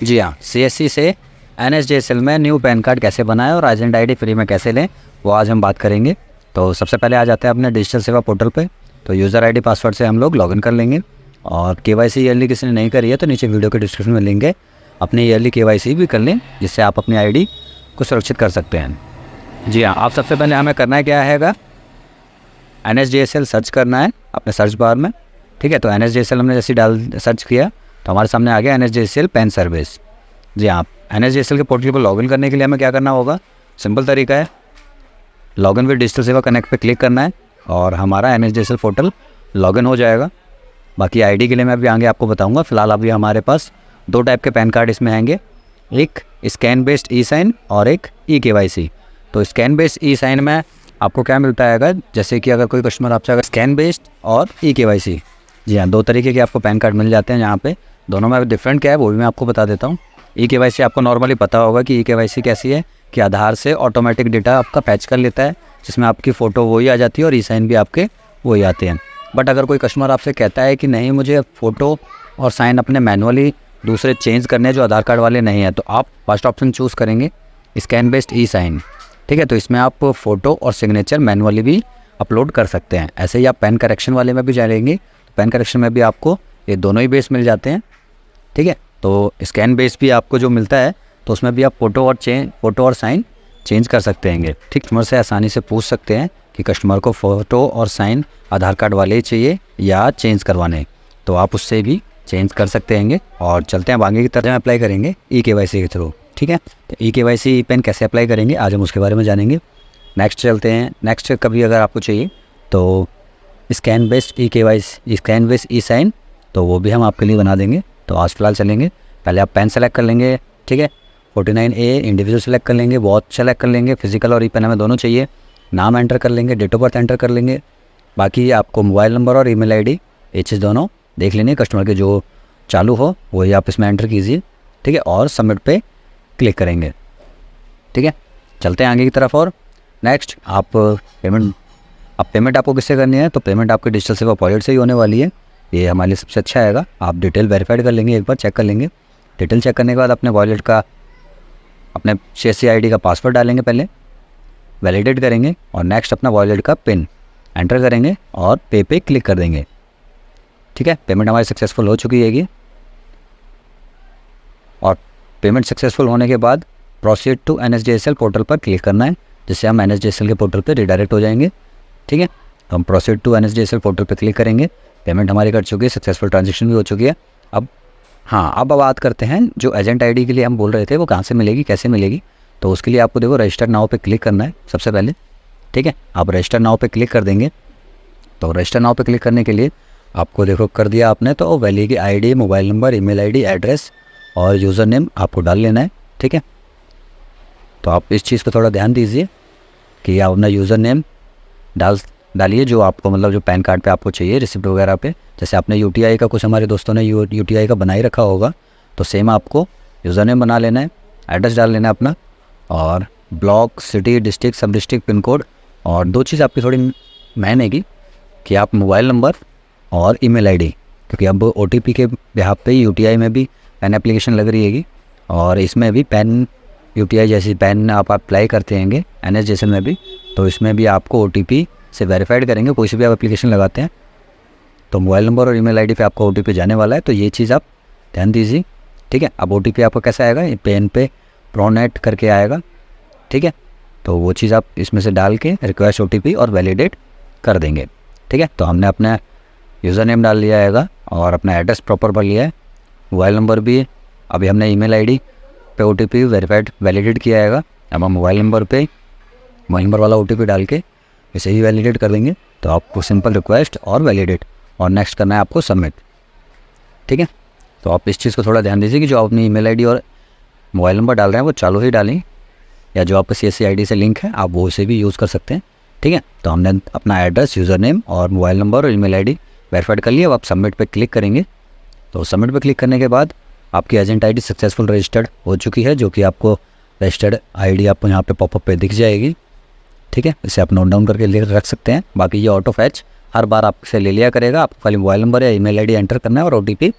जी हाँ, सीएससी से एनएसडीएसएल में न्यू पैन कार्ड कैसे बनाएं और एजेंट आईडी फ्री में कैसे लें, वो आज हम बात करेंगे। तो सबसे पहले आ जाते हैं अपने डिजिटल सेवा पोर्टल पे। तो यूज़र आईडी पासवर्ड से हम लोग लॉगिन कर लेंगे और केवाईसी ईयरली किसी ने नहीं करी है तो नीचे वीडियो के डिस्क्रिप्शन में लिंक है, अपनी ईयरली केवाईसी भी कर लें, जिससे आप अपनी आईडी को सुरक्षित कर सकते हैं। जी हाँ, आप सबसे पहले हमें करना है क्या हैगा, एनएसडीएसएल सर्च करना है अपने सर्च बार में। ठीक है, तो एनएसडीएसएल हमने जैसे सर्च किया तो हमारे सामने आ गया एनएसडीएसएल पैन सर्विस। जी हाँ, एनएसडीएसएल के पोर्टल पर लॉगिन करने के लिए हमें क्या करना होगा, सिंपल तरीका है, लॉगिन विद डिजिटल सेवा कनेक्ट पे क्लिक करना है और हमारा एनएसडीएसएल पोर्टल लॉगिन हो जाएगा। बाकी आईडी के लिए मैं अभी आगे आपको बताऊंगा। फिलहाल अभी हमारे पास दो टाइप के पैन कार्ड इसमें आएंगे, एक स्कैन बेस्ड ई साइन और एक ई केवाईसी। तो स्कैन बेस्ड ई साइन में आपको क्या मिलता है, जैसे कि अगर कोई कस्टमर आपसे अगर स्कैन बेस्ड और ई केवाईसी, जी हाँ, दो तरीके के आपको पैन कार्ड मिल जाते हैं। यहाँ पे दोनों में डिफरेंट क्या है वो भी मैं आपको बता देता हूँ। ई केवाईसी आपको नॉर्मली पता होगा कि ई केवाईसी कैसी है कि आधार से ऑटोमेटिक डेटा आपका पैच कर लेता है, जिसमें आपकी फ़ोटो वही आ जाती है और ई साइन भी आपके वही आते हैं। बट अगर कोई कस्टमर आपसे कहता है कि नहीं मुझे फ़ोटो और साइन अपने मैनुअली दूसरे चेंज करने जो आधार कार्ड वाले नहीं है, तो आप फर्स्ट ऑप्शन चूज़ करेंगे स्कैन बेस्ड ई साइन। ठीक है, तो इसमें आप फ़ोटो और सिग्नेचर मैनुअली भी अपलोड कर सकते हैं। ऐसे ही आप पैन करेक्शन वाले में भी जाएंगे, पैन करेक्शन में भी आपको ये दोनों ही बेस मिल जाते हैं। ठीक है, तो स्कैन बेस भी आपको जो मिलता है तो उसमें भी आप फ़ोटो और साइन चेंज कर सकते हैं। ठीक, कस्टमर से आसानी से पूछ सकते हैं कि कस्टमर को फ़ोटो और साइन आधार कार्ड वाले ही चाहिए या चेंज करवाने, तो आप उससे भी चेंज कर सकते हैं। और चलते हैं आगे की तरह अप्लाई करेंगे ई केवाईसी के थ्रू। ठीक है, तो ई केवाईसी पैन कैसे अप्लाई करेंगे आज हम उसके बारे में जानेंगे। नेक्स्ट चलते हैं, नेक्स्ट कभी अगर आपको चाहिए तो scan based e KYC, scan based e sign, तो वो भी हम आपके लिए बना देंगे। तो आज फिलहाल चलेंगे, पहले आप पैन सेलेक्ट कर लेंगे। ठीक है, 49A इंडिविजुअल सेलेक्ट कर लेंगे, वॉच सेलेक्ट कर लेंगे, फिजिकल और ई पैन हमें दोनों चाहिए। नाम एंटर कर लेंगे, डेट ऑफ बर्थ एंटर कर लेंगे। बाकी आपको मोबाइल नंबर और ईमेल आईडी ये चीज़ दोनों देख लेंगे, कस्टमर के जो चालू हो वही आप इसमें एंटर कीजिए। ठीक है, और सबमिट पे क्लिक करेंगे। ठीक है, चलते हैं आगे की तरफ। और नेक्स्ट आप पेमेंट आपको किससे करनी है, तो पेमेंट आपके डिजिटल सेवा वॉलेट से ही होने वाली है। ये हमारे लिए सबसे अच्छा आएगा। आप डिटेल वेरीफाइड कर लेंगे, एक बार चेक कर लेंगे। डिटेल चेक करने के बाद अपने वॉलेट का, अपने सीएससी आईडी का पासवर्ड डालेंगे, पहले वैलिडेट करेंगे और नेक्स्ट अपना वॉलेट का पिन एंटर करेंगे और पे क्लिक कर देंगे। ठीक है, पेमेंट हमारी सक्सेसफुल हो चुकी है। और पेमेंट सक्सेसफुल होने के बाद प्रोसीड टू एनएसडीएसएल पोर्टल पर क्लिक करना है, जिससे हम एनएसडीएसएल के पोर्टल पर रिडायरेक्ट हो जाएंगे। ठीक है, तो हम प्रोसीड टू एनएसडीएसएल पोर्टल पर क्लिक करेंगे। पेमेंट हमारी कर चुकी है, सक्सेसफुल ट्रांजेक्शन भी हो चुकी है। अब बात करते हैं जो एजेंट आईडी के लिए हम बोल रहे थे वो कहाँ से मिलेगी, कैसे मिलेगी। तो उसके लिए आपको देखो रजिस्टर नाउ पे क्लिक करना है सबसे पहले। ठीक है, आप रजिस्टर नाउ पे क्लिक कर देंगे। तो रजिस्टर नाउ पे क्लिक करने के लिए आपको देखो कर दिया आपने, तो वैली की ID, mobile number, email ID, address और यूज़र नेम आपको डाल लेना है। ठीक है, तो आप इस चीज़ पर थोड़ा ध्यान दीजिए कि आप अपना यूज़र नेम डालिए जो आपको मतलब जो पैन कार्ड पे आपको चाहिए रिसिप्ट वगैरह पे। जैसे आपने यूटीआई का, कुछ हमारे दोस्तों ने यूटीआई का बना ही रखा होगा, तो सेम आपको यूज़र नेम बना लेना है, एड्रेस डाल लेना है अपना, और ब्लॉक, सिटी, डिस्ट्रिक्ट, सब डिस्ट्रिक्ट, पिन कोड। और दो चीज़ आपकी थोड़ी मेन है कि आप मोबाइल नंबर और ईमेल आईडी, क्योंकि अब ओटीपी के बिहाफ पे यूटीआई में भी पैन एप्लीकेशन लग रही हैगी और इसमें भी पैन यूटीआई जैसी पैन आप अप्लाई करते हैं एनएसडीएसएल में भी, तो इसमें भी आपको ओटीपी से वेरीफाइड करेंगे। कोई से भी आप एप्लीकेशन लगाते हैं तो मोबाइल नंबर और ईमेल आईडी पे आपका ओटीपी जाने वाला है, तो ये चीज़ आप ध्यान दीजिए। ठीक है, अब ओटीपी आपका कैसा आएगा, ये पेन पे प्रोनेट करके आएगा। ठीक है, तो वो चीज़ आप इसमें से डाल के रिक्वेस्ट ओटीपी और वैलिडेट कर देंगे। ठीक है, तो हमने अपना यूज़र नेम डाल लिया आएगा और अपना एड्रेस प्रॉपर भर लिया है, मोबाइल नंबर भी, अभी हमने ईमेल आईडी पे ओटीपी वेरीफाइड वैलिडेट किया आएगा। अब हम मोबाइल नंबर वाला ओटीपी डाल के इसे ही वैलिडेट कर देंगे। तो आपको सिंपल रिक्वेस्ट और वैलिडेट और नेक्स्ट करना है आपको सबमिट। ठीक है, तो आप इस चीज़ को थोड़ा ध्यान दीजिए कि जो आप अपनी ईमेल आईडी और मोबाइल नंबर डाल रहे हैं वो चालू ही डालें, या जो आपका सीएससी आईडी से लिंक है आप वो उसे भी यूज़ कर सकते हैं। ठीक है, तो हमने अपना एड्रेस, यूज़र नेम और मोबाइल नंबर और ईमेल आईडी वेरीफाइड कर लिया। अब आप सबमिट पे क्लिक करेंगे। तो सबमिट पे क्लिक करने के बाद आपकी एजेंट आईडी सक्सेसफुल रजिस्टर्ड हो चुकी है, जो कि आपको रजिस्टर्ड आईडी आपको यहाँ पे पॉपअप पे दिख जाएगी। ठीक है, इसे आप नोट डाउन करके रख सकते हैं। बाकी ये ऑटो फैच हर बार आपसे ले लिया करेगा, आपको खाली मोबाइल नंबर या ईमेल आईडी एंटर करना है और ओटीपी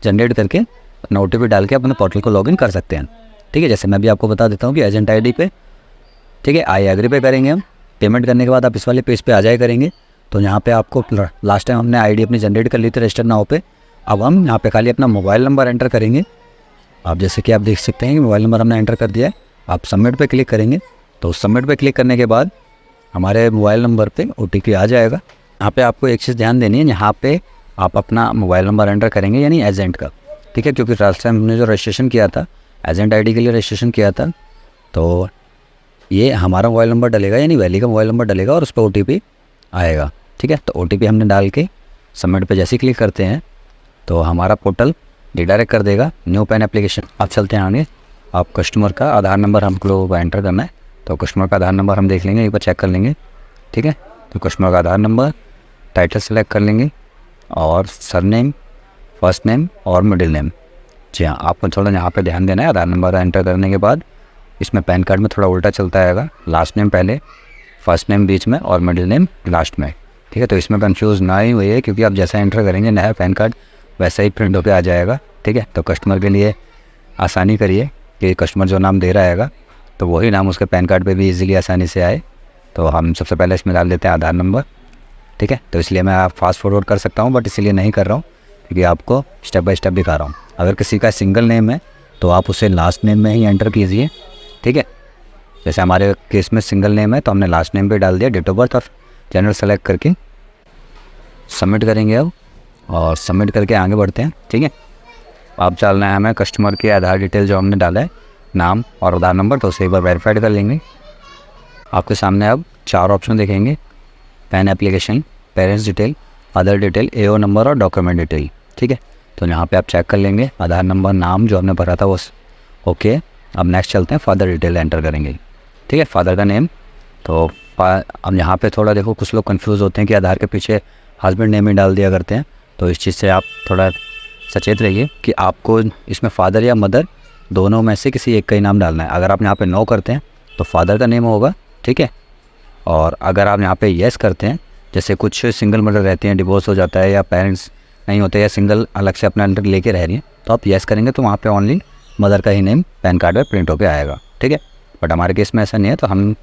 जनरेट करके अपना OTP डाल के अपने पोर्टल को लॉगिन कर सकते हैं। ठीक है, जैसे मैं भी आपको बता देता हूँ कि एजेंट ID पे, ठीक है, आई एग्री पे करेंगे हम। पेमेंट करने के बाद आप इस वाले पेज पे आ जाए करेंगे। तो यहाँ पे आपको लास्ट टाइम हमने ID अपनी जनरेट कर ली थी रजिस्टर नाउ पे। अब हम यहाँ पे खाली अपना मोबाइल नंबर एंटर करेंगे। आप जैसे कि आप देख सकते हैं कि मोबाइल नंबर हमने एंटर कर दिया है। आप सबमिट पे क्लिक करेंगे। तो सबमिट पे क्लिक करने के बाद हमारे मोबाइल नंबर पे OTP आ जाएगा। यहाँ पे आपको एक चीज़ ध्यान देनी है, यहाँ पे आप अपना मोबाइल नंबर एंटर करेंगे यानी एजेंट का। ठीक है, क्योंकि लास्ट टाइम हमने जो रजिस्ट्रेशन किया था एजेंट ID के लिए रजिस्ट्रेशन किया था, तो ये हमारा मोबाइल नंबर डलेगा यानी वैली का मोबाइल नंबर डलेगा और उस पर OTP आएगा। ठीक है, तो OTP हमने डाल के सबमिट पे जैसे ही क्लिक करते हैं तो हमारा पोर्टल रिडायरेक्ट कर देगा न्यू पैन एप्लीकेशन। आप चलते हैं आगे। आप कस्टमर का आधार नंबर हमको एंटर करना है, तो कस्टमर का आधार नंबर हम देख लेंगे, एक बार चेक कर लेंगे। ठीक है, तो कस्टमर का आधार नंबर, टाइटल सेलेक्ट कर लेंगे और सरनेम, फर्स्ट नेम और मिडिल नेम। जी हाँ, आपको थोड़ा यहाँ पे ध्यान देना है। आधार नंबर एंटर करने के बाद इसमें पैन कार्ड में थोड़ा उल्टा चलता आएगा, लास्ट नेम पहले, फर्स्ट नेम बीच में और मिडिल नेम लास्ट में। ठीक है, तो इसमें कंफ्यूज ना ही हुई है, क्योंकि आप जैसा एंटर करेंगे नया पैन कार्ड वैसा ही प्रिंट होकर आ जाएगा। ठीक है, तो कस्टमर के लिए आसानी करिए कि कस्टमर जो नाम दे रहा है तो वही नाम उसके पैन कार्ड पे भी इजीली आसानी से आए। तो हम सबसे पहले इसमें डाल देते हैं आधार नंबर। ठीक है, तो इसलिए मैं आप फास्ट फॉरवर्ड कर सकता हूँ, बट इसीलिए नहीं कर रहा हूँ क्योंकि आपको स्टेप बाय स्टेप दिखा रहा हूँ। अगर किसी का सिंगल नेम है तो आप उसे लास्ट नेम में ही एंटर कीजिए। ठीक है, जैसे हमारे केस में सिंगल नेम है तो हमने लास्ट नेम पे डाल दिया, डेट ऑफ बर्थ और जनरल सेलेक्ट करके सबमिट करेंगे अब, और सबमिट करके आगे बढ़ते हैं। ठीक है, आप डालना है हमें कस्टमर के आधार डिटेल जो हमने डाला है, नाम और आधार नंबर, तो उसे एक बार वेरीफाइड कर लेंगे। आपके सामने अब 4 ऑप्शन दिखेंगे, pan application, parents detail, other detail, AO number और डॉक्यूमेंट डिटेल। ठीक है, तो यहाँ पे आप चेक कर लेंगे आधार नंबर, नाम जो हमने भरा था वो ओके। अब नेक्स्ट चलते हैं, फादर डिटेल एंटर करेंगे। ठीक है, फादर का नेम, तो अब यहाँ पे थोड़ा देखो कुछ लोग कंफ्यूज होते हैं कि आधार के पीछे हस्बैंड नेम ही डाल दिया करते हैं, तो इस चीज़ से आप थोड़ा सचेत रहिए कि आपको इसमें फादर या मदर दोनों में से किसी एक का ही नाम डालना है। अगर आप यहाँ पे नो करते हैं तो फादर का नेम होगा। ठीक है, और अगर आप यहाँ पे येस करते हैं, जैसे कुछ सिंगल मदर रहती हैं, डिवोर्स हो जाता है या पेरेंट्स नहीं होते या सिंगल अलग से अपना अंडर लेके रह रही हैं, तो आप येस करेंगे तो वहाँ पे ओनली मदर का ही नेम पैन कार्ड पर प्रिंट होकर आएगा। ठीक है, बट हमारे केस में ऐसा नहीं है, तो हम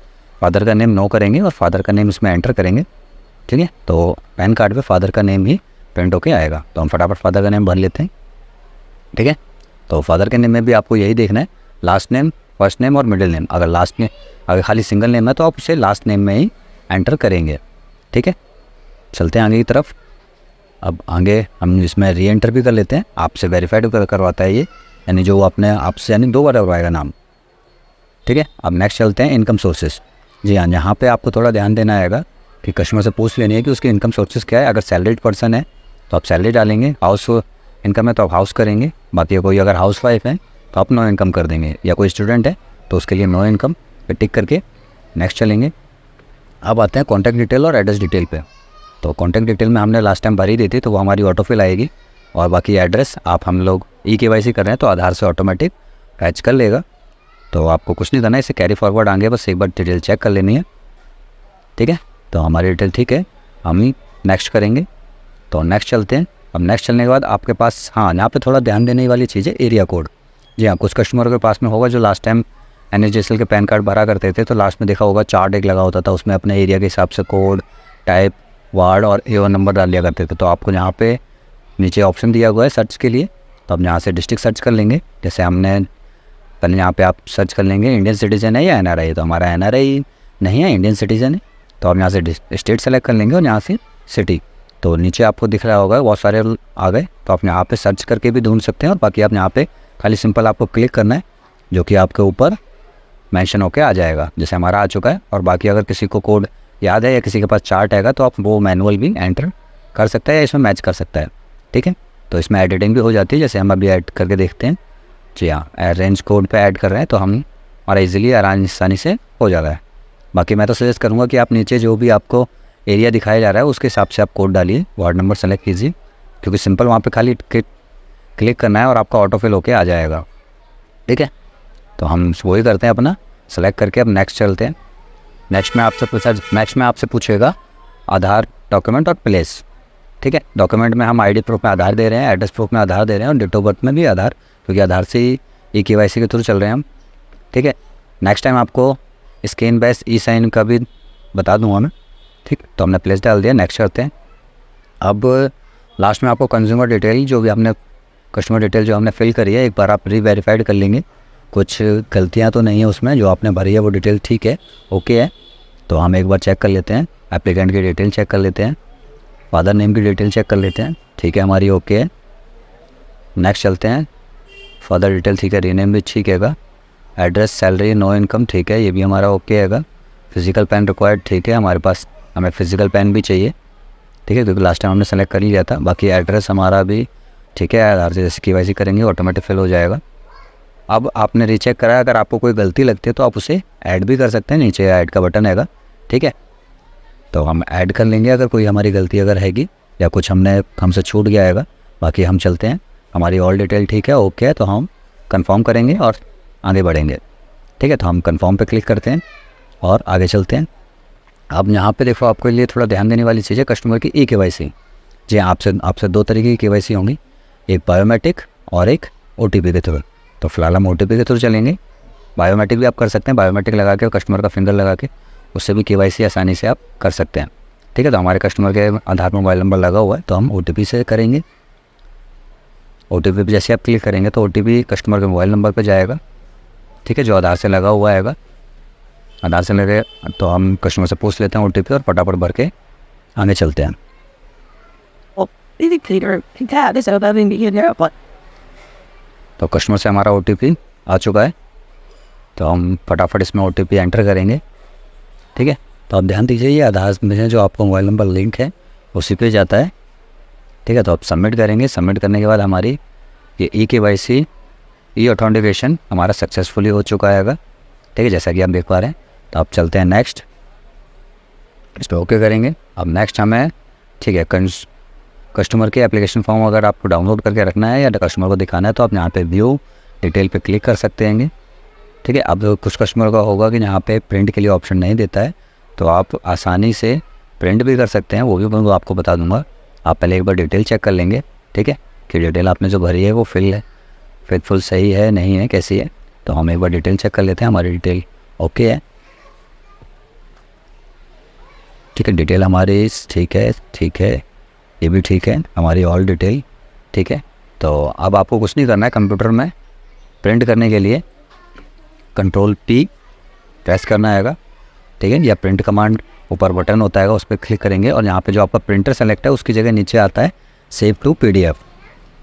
फादर का नेम नो करेंगे और फादर का नेम इसमें एंटर करेंगे। ठीक है, तो पैन कार्ड पे फादर का नेम ही प्रिंट होके आएगा, तो हम फटाफट फादर का नेम भर लेते हैं। ठीक है, तो फादर के नेम में भी आपको यही देखना है, लास्ट नेम, फर्स्ट नेम और मिडिल नेम। अगर लास्ट में अगर खाली सिंगल नेम है तो आप उसे लास्ट नेम में ही एंटर करेंगे। ठीक है, चलते हैं आगे की तरफ। अब आगे हम इसमें री एंटर भी कर लेते हैं, आपसे वेरीफाइड करवाता है ये, यानी जो अपने आपसे यानी 2 बार करवाएगा नाम। ठीक है, अब नेक्स्ट चलते हैं इनकम सोर्सेज। जी हाँ, यहाँ पे आपको थोड़ा ध्यान देना आएगा कि कस्टमर से पूछ लेनी है कि उसकी इनकम सोर्सेज क्या है। अगर सैलरीड पर्सन है तो आप सैलरी डालेंगे, हाउस इनकम है तो आप हाउस करेंगे, बाकी कोई अगर हाउस वाइफ है तो आप नो इनकम कर देंगे, या कोई स्टूडेंट है तो उसके लिए नो इनकम पे टिक करके नेक्स्ट चलेंगे। अब आते हैं कॉन्टैक्ट डिटेल और एड्रेस डिटेल पे। तो कॉन्टैक्ट डिटेल में हमने लास्ट टाइम भरी दी थी तो वो हमारी ऑटोफिल आएगी, और बाकी एड्रेस आप हम लोग KYC कर रहे हैं तो आधार से ऑटोमेटिक फैच कर लेगा। तो आपको कुछ नहीं करना है, इसे कैरी फॉरवर्ड आगे बस एक बार डिटेल चेक कर लेनी है। ठीक है, तो हमारी डिटेल ठीक है, हम ही नेक्स्ट करेंगे। तो नेक्स्ट चलते हैं। अब नेक्स्ट चलने के बाद आपके पास, हाँ यहाँ पे थोड़ा ध्यान देने वाली चीज़ है एरिया कोड। जी हाँ, कुछ कस्टमरों के पास में होगा जो लास्ट टाइम NSDSL के पैन कार्ड भरा करते थे, तो लास्ट में देखा होगा चार्ट एक लगा होता था, उसमें अपने एरिया के हिसाब से कोड, टाइप, वार्ड और AO नंबर डाल लिया करते थे। तो आपको यहाँ पे नीचे ऑप्शन दिया हुआ है सर्च के लिए, तो अब यहाँ से डिस्ट्रिक्ट सर्च कर लेंगे। जैसे हमने पहले यहाँ पे आप सर्च कर लेंगे इंडियन सिटीजन है या NRI, तो हमारा NRI नहीं है, इंडियन सिटीजन है। तो आप यहाँ से स्टेट सेलेक्ट कर लेंगे और यहाँ से सिटी, तो नीचे आपको दिख रहा होगा बहुत सारे आ गए, तो आप यहाँ पे सर्च करके भी ढूंढ सकते हैं। और बाकी आप यहाँ पे खाली सिंपल आपको क्लिक करना है, जो कि आपके ऊपर मेंशन होके आ जाएगा, जैसे हमारा आ चुका है। और बाकी अगर किसी को कोड याद है या किसी के पास चार्ट हैगा तो आप वो मैनुअल भी एंटर कर सकता है या इसमें मैच कर सकता है। ठीक है, तो इसमें एडिटिंग भी हो जाती है, जैसे हम अभी ऐड करके देखते हैं। जी हाँ, रेंज कोड पे ऐड कर रहे हैं तो हम हमारा ईजिली आसानी से हो जा रहा है। बाकी मैं तो सजेस्ट करूँगा कि आप नीचे जो भी आपको एरिया दिखाया जा रहा है उसके हिसाब से आप कोड डालिए, वार्ड नंबर सेलेक्ट कीजिए, क्योंकि सिंपल वहाँ पे खाली क्लिक करना है और आपका ऑटोफिल होके आ जाएगा। ठीक है, तो हम वही करते हैं अपना सेलेक्ट करके। अब नेक्स्ट चलते हैं। नेक्स्ट में आपसे पूछेगा आधार डॉक्यूमेंट और प्लेस। ठीक है। डॉक्यूमेंट में हम आईडी प्रूफ में आधार दे रहे हैं, एड्रेस प्रूफ में आधार दे रहे हैं और डेट ऑफ बर्थ में भी आधार, क्योंकि आधार से ही ई-केवाईसी के थ्रू चल रहे हैं हम, ठीक है। नेक्स्ट टाइम आपको स्कैन बेस्ड ई साइन का भी बता दूंगा मैं, ठीक। तो हमने प्लेस डाल दिया, नेक्स्ट करते हैं। अब लास्ट में आपको कंज्यूमर डिटेल जो भी आपने कस्टमर डिटेल जो हमने फिल करी है एक बार आप री-वेरीफाइड कर लेंगे, कुछ गलतियाँ तो नहीं है उसमें, जो आपने भरी है वो डिटेल ठीक है, ओके है। तो हम एक बार चेक कर लेते हैं, एप्लीकेंट की डिटेल चेक कर लेते हैं, फादर नेम की डिटेल चेक कर लेते हैं, ठीक है, हमारी ओके है। नेक्स्ट चलते हैं, फादर डिटेल ठीक है, रीनेम भी ठीक हैगा, एड्रेस सैलरी नो इनकम ठीक है, ये भी हमारा ओके हैगा। फिजिकल पेन रिक्वायर्ड ठीक है, हमारे पास हमें फिजिकल पेन भी चाहिए, ठीक है, क्योंकि लास्ट टाइम हमने सेलेक्ट कर ही लिया था। बाकी एड्रेस हमारा भी ठीक है, आधार से जैसे केवाईसी करेंगे ऑटोमेटिक फिल हो जाएगा। अब आपने रीचेक करा, अगर आपको कोई गलती लगती है तो आप उसे ऐड भी कर सकते हैं, नीचे ऐड का बटन हैगा, ठीक है। तो हम ऐड कर लेंगे अगर कोई हमारी गलती अगर हैगी या कुछ हमसे छूट गया हैगा। बाकी हम चलते हैं, हमारी ऑल डिटेल ठीक है, ओके है, तो हम कंफर्म करेंगे और आगे बढ़ेंगे, ठीक है। तो हम कंफर्म पे क्लिक करते हैं और आगे चलते हैं। अब यहाँ पे देखो, आपके लिए थोड़ा ध्यान देने वाली चीज़ है कस्टमर की ई-केवाईसी। जी आपसे दो तरीके की केवाईसी होंगी, एक बायोमेट्रिक और एक ओटीपी के थ्रू। तो फिलहाल हम ओटीपी के थ्रू चलेंगे, बायोमेट्रिक भी आप कर सकते हैं, बायोमेट्रिक लगा के कस्टमर का फिंगर लगा के उससे भी केवाईसी आसानी से आप कर सकते हैं, ठीक है। तो हमारे कस्टमर के आधार में मोबाइल नंबर लगा हुआ है तो हम ओटीपी से करेंगे। ओटीपी पे जैसे आप क्लिक करेंगे तो ओटीपी कस्टमर के मोबाइल नंबर पे जाएगा, ठीक है, जो आधार से लगा हुआ हैगा। आधार से लगे तो हम कस्टमर से पूछ लेते हैं ओटीपी और फटाफट भर के आगे चलते हैं। तो कस्टमर से हमारा ओटीपी आ चुका है, तो हम फटाफट इसमें ओटीपी एंटर करेंगे, ठीक है। तो आप ध्यान दीजिए, ये आधार में जो आपका मोबाइल नंबर लिंक है उसी पे जाता है, ठीक है। तो आप सबमिट करेंगे, सबमिट करने के बाद हमारी ये ई-केवाईसी ई-ऑथेंटिकेशन हमारा सक्सेसफुली हो चुका हैगा, ठीक है, जैसा कि आप देख पा रहे हैं। तो आप चलते हैं नेक्स्ट, इस पर ओके करेंगे। अब नेक्स्ट हमें, ठीक है, कस्टमर के एप्लीकेशन फॉर्म अगर आपको डाउनलोड करके रखना है या कस्टमर को दिखाना है तो आप यहाँ पे व्यू डिटेल पे क्लिक कर सकते हैं, ठीक है। अब कुछ कस्टमर का होगा कि यहाँ पे प्रिंट के लिए ऑप्शन नहीं देता है, तो आप आसानी से प्रिंट भी कर सकते हैं, वो भी मैं आपको बता दूंगा। आप पहले एक बार डिटेल चेक कर लेंगे, ठीक है, कि डिटेल आपने जो भरी है वो फिल सही है नहीं है कैसी है। तो हम एक बार डिटेल चेक कर लेते हैं, हमारी डिटेल ओके है, ठीक है, डिटेल हमारी ठीक है, ये भी ठीक है, हमारी ऑल डिटेल ठीक है। तो अब आपको कुछ नहीं करना है, कंप्यूटर में प्रिंट करने के लिए Ctrl+P प्रेस करना हैगा, ठीक है, या प्रिंट कमांड ऊपर बटन होता है उस पर क्लिक करेंगे और यहाँ पे जो आपका प्रिंटर सेलेक्ट है उसकी जगह नीचे आता है सेव टू PDF।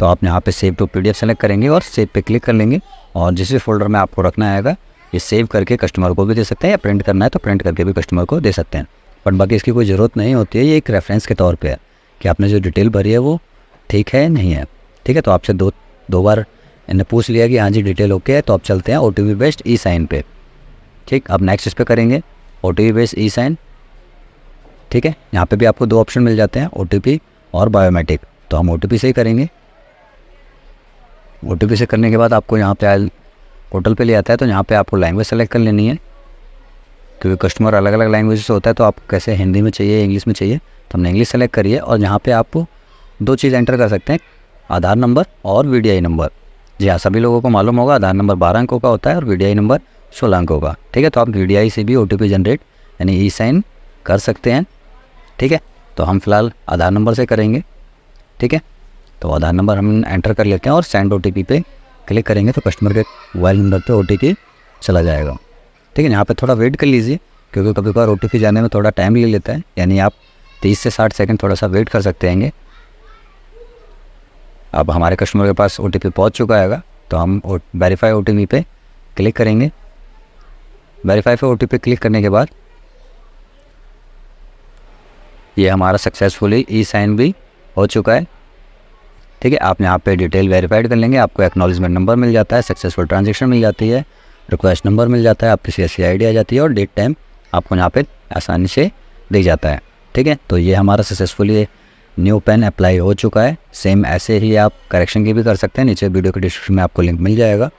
तो आप यहाँ पे सेव टू PDF सेलेक्ट करेंगे और सेव पे क्लिक कर लेंगे और जिस भी फोल्डर में आपको रखना हैगा ये सेव करके कस्टमर को भी दे सकते हैं, या प्रिंट करना है तो प्रिंट करके भी कस्टमर को दे सकते हैं। बट बाकी इसकी कोई ज़रूरत नहीं होती है, ये एक रेफरेंस के तौर पे है कि आपने जो डिटेल भरी है वो ठीक है नहीं है, ठीक है। तो आपसे दो बार इन्हें पूछ लिया कि हाँ जी डिटेल ओके है, तो आप चलते हैं OTP बेस्ड ई साइन पे, ठीक। अब नेक्स्ट इस पर करेंगे OTP बेस्ड ई साइन, ठीक है। यहाँ पे भी आपको दो ऑप्शन मिल जाते हैं, OTP और बायोमेट्रिक। तो हम OTP से ही करेंगे। OTP से करने के बाद आपको यहाँ पे पोर्टल पे ले आता है, तो यहाँ पे आपको लैंग्वेज सेलेक्ट कर लेनी है, क्योंकि कस्टमर अलग अलग लैंग्वेज से होता है, तो आप कैसे हिंदी में चाहिए इंग्लिश में चाहिए, तो हमने इंग्लिश सेलेक्ट करिए। और यहाँ पे आप दो चीज़ एंटर कर सकते हैं, आधार नंबर और VDI नंबर। जी हाँ, सभी लोगों को मालूम होगा आधार नंबर 12 अंकों का होता है और VDI नंबर 16 अंकों का, ठीक है। तो आप VDI से भी OTP जनरेट यानी ई साइन कर सकते हैं, ठीक है। तो हम फिलहाल आधार नंबर से करेंगे, ठीक है। तो आधार नंबर हम एंटर कर लेते हैं और सेंड OTP पे क्लिक करेंगे तो कस्टमर के मोबाइल नंबर पे OTP चला जाएगा, ठीक है। यहाँ पे थोड़ा वेट कर लीजिए, क्योंकि कभी कभार OTP जाने में थोड़ा टाइम ले लेता है, यानी आप 30 से 60 सेकंड थोड़ा सा वेट कर सकते हैं। अब हमारे कस्टमर के पास OTP पहुँच चुका हैगा, तो हम वेरीफाई OTP पे क्लिक करेंगे। वेरीफाई पे OTP क्लिक करने के बाद ये हमारा सक्सेसफुली ई साइन भी हो चुका है, ठीक है। आप यहाँ पे डिटेल वेरीफाइड कर लेंगे, आपको एक्नॉलेजमेंट नंबर मिल जाता है, सक्सेसफुल ट्रांजैक्शन मिल जाती है, रिक्वेस्ट नंबर मिल जाता है, आपकी CSC ID आ जाती है और डेट टाइम आपको यहाँ पे आसानी से दी जाता है, ठीक है। तो ये हमारा सक्सेसफुली न्यू पेन अप्लाई हो चुका है। सेम ऐसे ही आप करेक्शन की भी कर सकते हैं, नीचे वीडियो के डिस्क्रिप्शन में आपको लिंक मिल जाएगा,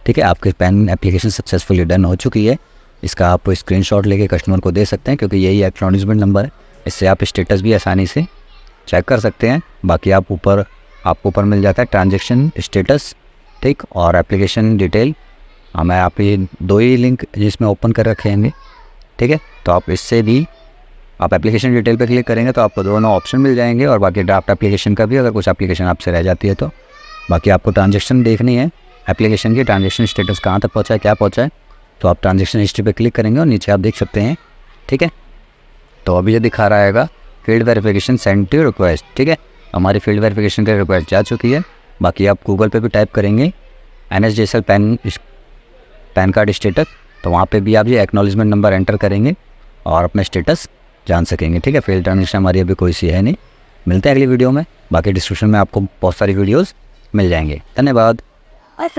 ठीक है। आपकी पेन एप्लीकेशन सक्सेसफुली डन हो चुकी है। इसका आप स्क्रीनशॉट लेके कस्टमर को दे सकते हैं, क्योंकि यही एक्नॉलेजमेंट नंबर है, इससे आप स्टेटस भी आसानी से चेक कर सकते हैं। बाकी आपको ऊपर मिल जाता है ट्रांजैक्शन स्टेटस, ठीक, और एप्लीकेशन डिटेल। मैं आप ये 2 ही लिंक जिसमें ओपन कर रखे हैं, ठीक है। तो आप इससे भी आप एप्लीकेशन डिटेल पे क्लिक करेंगे तो आपको दोनों ऑप्शन मिल जाएंगे, और बाकी ड्राफ्ट एप्लीकेशन का भी, अगर कुछ एप्लीकेशन आपसे रह जाती है तो। बाकी आपको ट्रांजैक्शन देखनी है एप्लीकेशन की, ट्रांजैक्शन स्टेटस कहाँ तक पहुँचा है, क्या पहुँचा है, तो आप ट्रांजैक्शन हिस्ट्री पे क्लिक करेंगे और नीचे आप देख सकते हैं, ठीक है। तो अभी ये दिखा रहा है field verification send to request, ठीक है। हमारी फील्ड वेरिफिकेशन की रिक्वेस्ट जा चुकी है। बाकी आप गूगल पे भी टाइप करेंगे NSDSL पैन कार्ड स्टेटस, तो वहाँ पे भी आप ये एक्नॉलेजमेंट नंबर एंटर करेंगे और अपना स्टेटस जान सकेंगे, ठीक है। फेल ट्रांजेक्शन हमारी अभी कोई सी है नहीं। मिलते हैं अगली वीडियो में। बाकी डिस्क्रिप्शन में आपको बहुत सारी वीडियोस मिल जाएंगे। धन्यवाद।